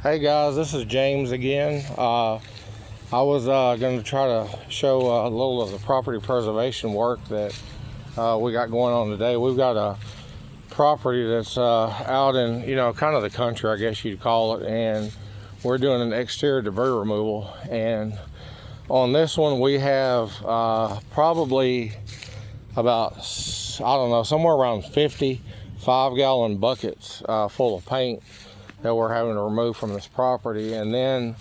Hey guys, this is James again. I was going to try to show a little of the property preservation work that we got going on today. We've got a property that's out in, kind of the country, I guess you'd call it, and we're doing an exterior debris removal. And on this one, we have probably about, somewhere around 50 5-gallon buckets full of paint that we're having to remove from this property. And then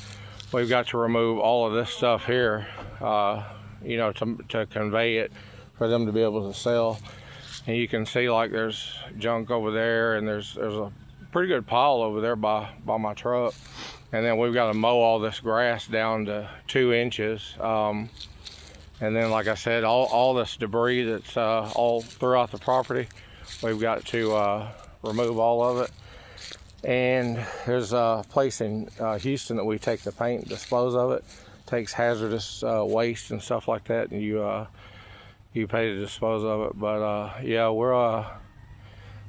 we've got to remove all of this stuff here, to convey it for them to be able to sell. And you can see like there's junk over there, and there's a pretty good pile over there by my truck. And then we've got to mow all this grass down to 2 inches. And then, like I said, all this debris that's all throughout the property, we've got to remove all of it. And there's a place in Houston that we take the paint and dispose of it. Takes hazardous waste and stuff like that, and you pay to dispose of it. But yeah,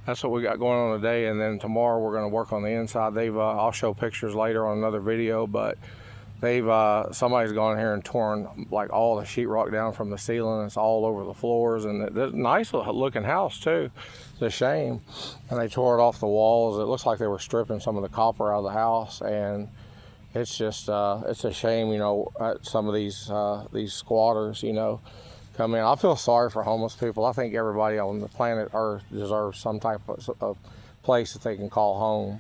that's what we got going on today. And then tomorrow we're going to work on the inside. I'll show pictures later on another video, but somebody's gone here and torn like all the sheetrock down from the ceiling. It's all over the floors, and it's a nice looking house too. It's a shame. And they tore it off the walls. It looks like they were stripping some of the copper out of the house, and it's just it's a shame, some of these squatters, come in. I feel sorry for homeless people. I think everybody on the planet Earth deserves some type of place that they can call home,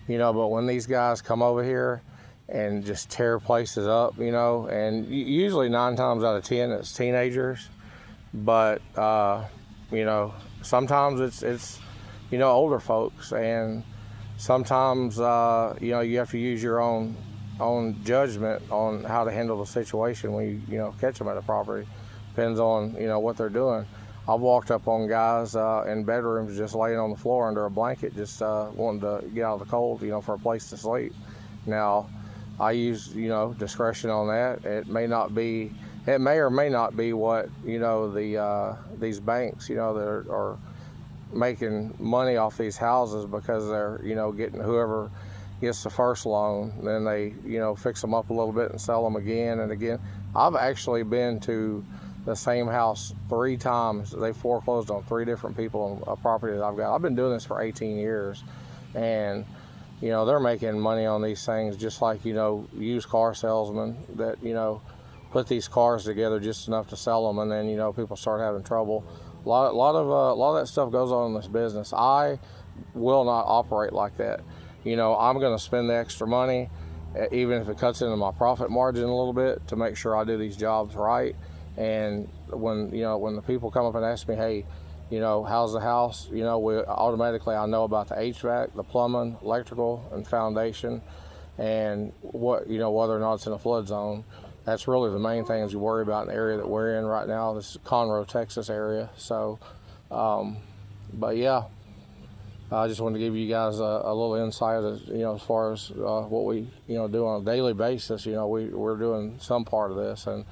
but when these guys come over here and just tear places up, and usually 9 times out of 10 it's teenagers, but sometimes it's older folks, and sometimes you have to use your own judgment on how to handle the situation when you catch them at a property. Depends on what they're doing. I've walked up on guys in bedrooms just laying on the floor under a blanket, just wanting to get out of the cold, for a place to sleep. Now, I use discretion on that. It may or may not be what these banks that are making money off these houses, because they're getting whoever gets the first loan, then they fix them up a little bit and sell them again and again. I've actually been to the same house 3 times. They foreclosed on 3 different people on a property that I've got. I've been doing this for 18 years, and they're making money on these things just like used car salesmen that put these cars together just enough to sell them, and then people start having trouble. A lot of that stuff goes on in this business. I will not operate like that. I'm going to spend the extra money, even if it cuts into my profit margin a little bit, to make sure I do these jobs right. And when the people come up and ask me, hey, how's the house? We automatically, I know about the HVAC, the plumbing, electrical, and foundation, and whether or not it's in a flood zone. That's really the main things you worry about in the area that we're in right now. This is Conroe, Texas area. So, but yeah, I just wanted to give you guys a little insight as far as what we do on a daily basis. We're doing some part of this, and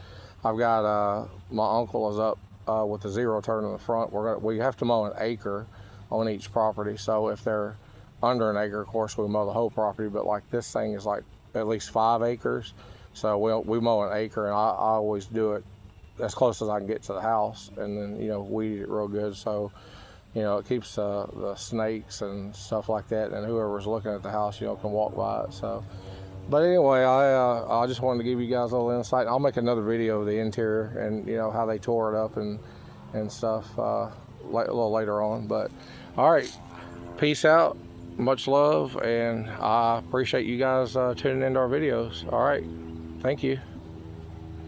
I've got my uncle is up with the zero turn in the front. We have to mow an acre on each property. So if they're under an acre, of course we mow the whole property. But like this thing is like at least 5 acres, so we mow an acre, and I always do it as close as I can get to the house, and then weed it real good. So it keeps the snakes and stuff like that, and whoever's looking at the house can walk by it. So. But anyway, I just wanted to give you guys a little insight. I'll make another video of the interior and how they tore it up and stuff a little later on. But all right, peace out, much love, and I appreciate you guys tuning into our videos. All right, thank you.